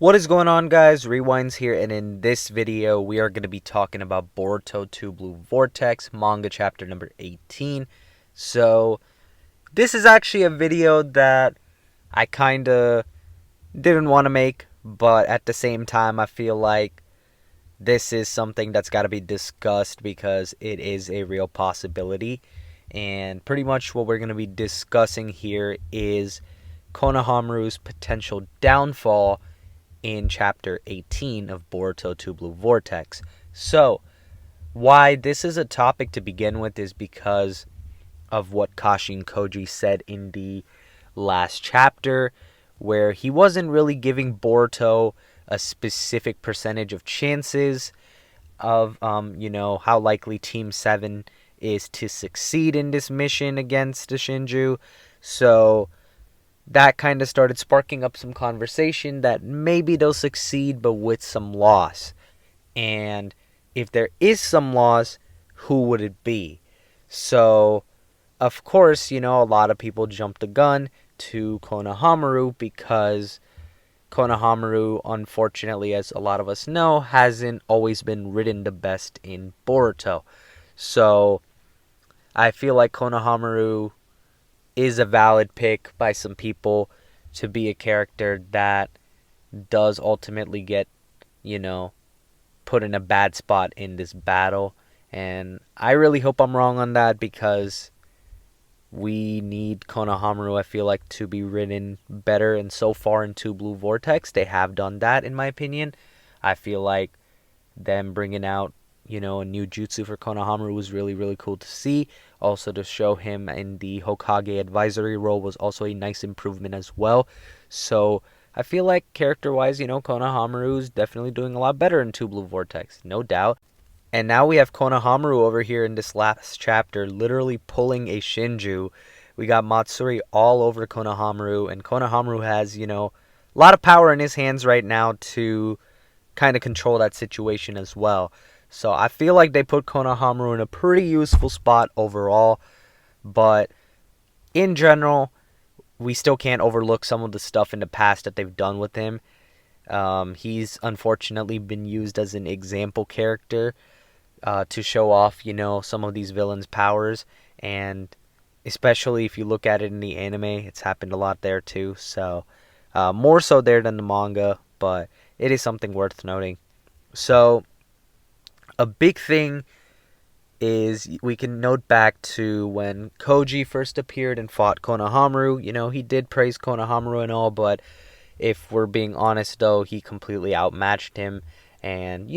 What is going on, guys? Rewinds here, and in this video we are going to be talking about Boruto 2 Blue Vortex manga chapter number 18. So this is actually a video that I kind of didn't want to make, but at the same time I feel like this is something that's got to be discussed because it is a real possibility. And pretty much what we're going to be discussing here is Konohamaru's potential downfall in chapter 18 of Boruto 2 Blue Vortex. So, why this is a topic to begin with is because of what Kashin Koji said in the last chapter, where he wasn't really giving Boruto a specific percentage of chances of, how likely Team 7 is to succeed in this mission against the Shinju. So, that kind of started sparking up some conversation that maybe they'll succeed, but with some loss. And if there is some loss, who would it be? So, of course, a lot of people jumped the gun to Konohamaru because Konohamaru, unfortunately, as a lot of us know, hasn't always been written the best in Boruto. So, I feel like Konohamaru is a valid pick by some people to be a character that does ultimately get, you know, put in a bad spot in this battle. And I really hope I'm wrong on that because we need Konohamaru, I feel like, to be written better. And so far in 2 Blue Vortex, they have done that, in my opinion. I feel like them bringing out, a new jutsu for Konohamaru was really, really cool to see. Also, to show him in the Hokage advisory role was also a nice improvement as well. So, I feel like character-wise, Konohamaru is definitely doing a lot better in 2 Blue Vortex, no doubt. And now we have Konohamaru over here in this last chapter, literally pulling a Shinju. We got Matsuri all over Konohamaru, and Konohamaru has, a lot of power in his hands right now to kind of control that situation as well. So I feel like they put Konohamaru in a pretty useful spot overall, but in general, we still can't overlook some of the stuff in the past that they've done with him. He's unfortunately been used as an example character to show off, some of these villains' powers, and especially if you look at it in the anime, it's happened a lot there too. So more so there than the manga, but it is something worth noting. So a big thing is we can note back to when Koji first appeared and fought Konohamaru. He did praise Konohamaru and all, but if we're being honest, though, he completely outmatched him. And,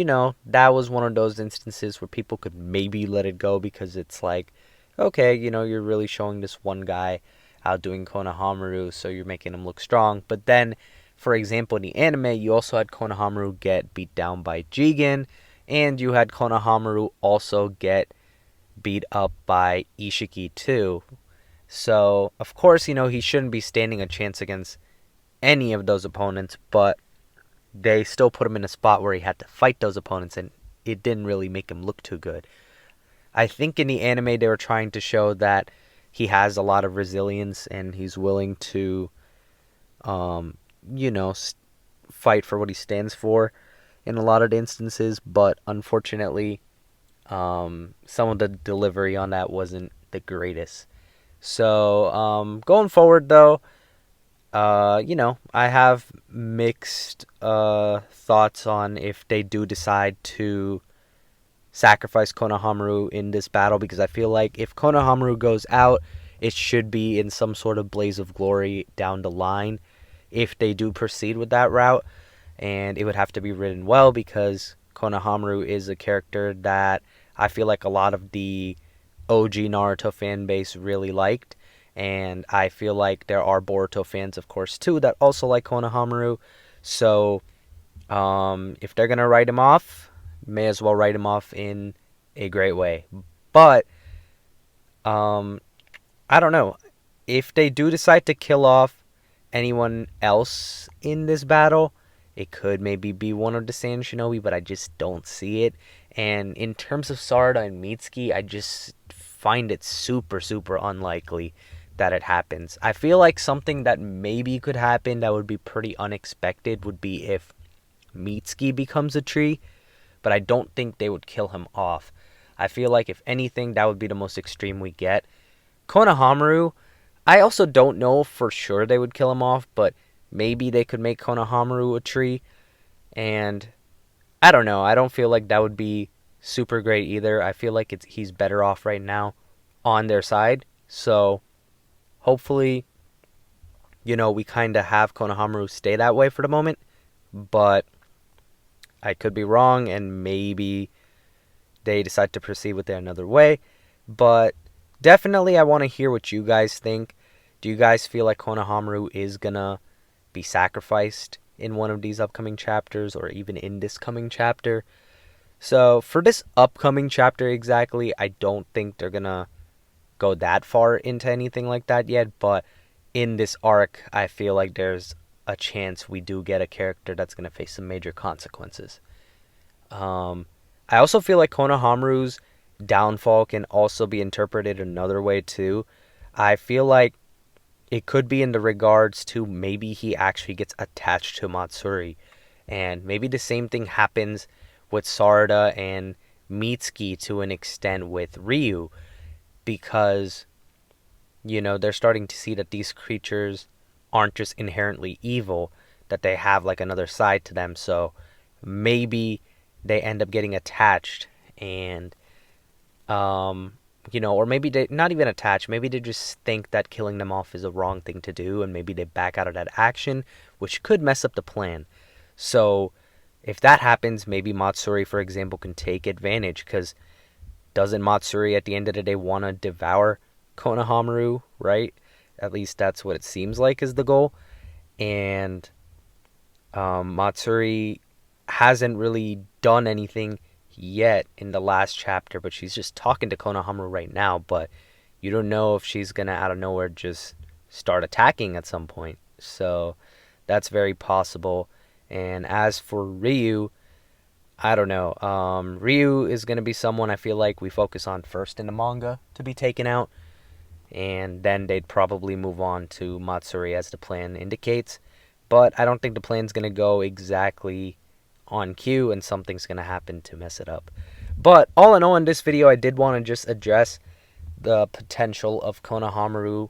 that was one of those instances where people could maybe let it go because it's like, okay, you're really showing this one guy outdoing Konohamaru, so you're making him look strong. But then, for example, in the anime, you also had Konohamaru get beat down by Jigen, and you had Konohamaru also get beat up by Ishiki too. So, of course, he shouldn't be standing a chance against any of those opponents, but they still put him in a spot where he had to fight those opponents, and it didn't really make him look too good. I think in the anime they were trying to show that he has a lot of resilience and he's willing to, um, you know, fight for what he stands for in a lot of instances, but unfortunately, some of the delivery on that wasn't the greatest. So, going forward though, I have mixed thoughts on if they do decide to sacrifice Konohamaru in this battle, because I feel like if Konohamaru goes out, it should be in some sort of blaze of glory down the line if they do proceed with that route, and it would have to be written well because Konohamaru is a character that I feel like a lot of the OG Naruto fan base really liked, and I feel like there are Boruto fans, of course, too, that also like Konohamaru. So, if they're gonna write him off, may as well write him off in a great way. But, I don't know. If they do decide to kill off anyone else in this battle, it could maybe be one of the Sand Shinobi, but I just don't see it. And in terms of Sarada and Mitsuki, I just find it super, super unlikely that it happens. I feel like something that maybe could happen that would be pretty unexpected would be if Mitsuki becomes a tree, but I don't think they would kill him off. I feel like if anything, that would be the most extreme we get. Konohamaru, I also don't know for sure they would kill him off, but maybe they could make Konohamaru a tree. And I don't know. I don't feel like that would be super great either. I feel like he's better off right now on their side. So hopefully, we kind of have Konohamaru stay that way for the moment. But I could be wrong, and maybe they decide to proceed with it another way. But definitely I want to hear what you guys think. Do you guys feel like Konohamaru is going to be sacrificed in one of these upcoming chapters, or even in this coming chapter? So for this upcoming chapter exactly, I don't think they're going to go that far into anything like that yet. But in this arc, I feel like there's a chance we do get a character that's going to face some major consequences. I also feel like Konohamaru's downfall can also be interpreted another way too. I feel like it could be in the regards to maybe he actually gets attached to Matsuri. And maybe the same thing happens with Sarada and Mitsuki to an extent with Ryu. Because, they're starting to see that these creatures aren't just inherently evil, that they have like another side to them. So maybe they end up getting attached and or maybe they not even attached, maybe they just think that killing them off is a wrong thing to do, and maybe they back out of that action, which could mess up the plan. So if that happens, maybe Matsuri, for example, can take advantage, because doesn't Matsuri at the end of the day want to devour Konohamaru, right? At least that's what it seems like is the goal. And Matsuri hasn't really done anything yet in the last chapter, but she's just talking to Konohamaru right now. But you don't know if she's going to, out of nowhere, just start attacking at some point. So that's very possible. And as for Ryu, I don't know. Ryu is going to be someone I feel like we focus on first in the manga to be taken out. And then they'd probably move on to Matsuri as the plan indicates. But I don't think the plan's going to go exactly on cue, and something's going to happen to mess it up. But all in all, in this video, I did want to just address the potential of Konohamaru,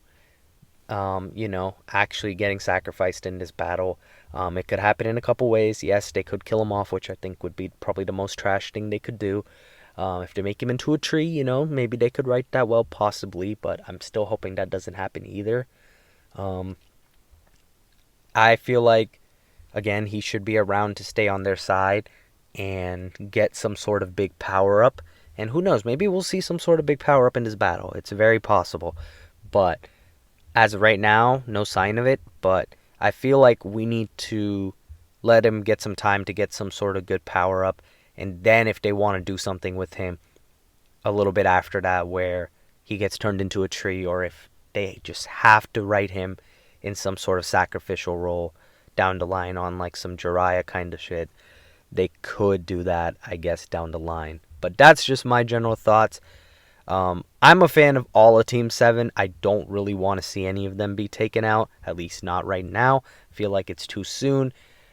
actually getting sacrificed in this battle. It could happen in a couple ways. Yes, they could kill him off, which I think would be probably the most trash thing they could do. If they make him into a tree, maybe they could write that well, possibly, but I'm still hoping that doesn't happen either. I feel like, again, he should be around to stay on their side and get some sort of big power-up. And who knows, maybe we'll see some sort of big power-up in this battle. It's very possible. But as of right now, no sign of it. But I feel like we need to let him get some time to get some sort of good power-up. And then if they want to do something with him a little bit after that, where he gets turned into a tree, or if they just have to write him in some sort of sacrificial role down the line on like some Jiraiya kind of shit, they could do that, I guess, down the line. But that's just my general thoughts. I'm a fan of all of Team 7. I don't really want to see any of them be taken out, at least not right now. I feel like it's too soon.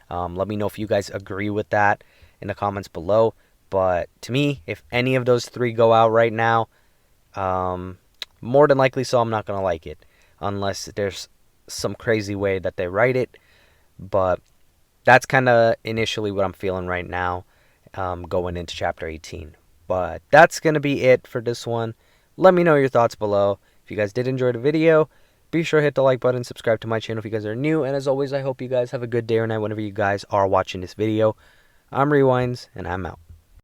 Let me know if you guys agree with that in the comments below. But to me, if any of those three go out right now, more than likely so I'm not going to like it, unless there's some crazy way that they write it. But that's kind of initially what I'm feeling right now, going into chapter 18. But that's going to be it for this one. Let me know your thoughts below. If you guys did enjoy the video, be sure to hit the like button, subscribe to my channel if you guys are new, and as always, I hope you guys have a good day or night whenever you guys are watching this video. I'm Rewinds, and I'm out.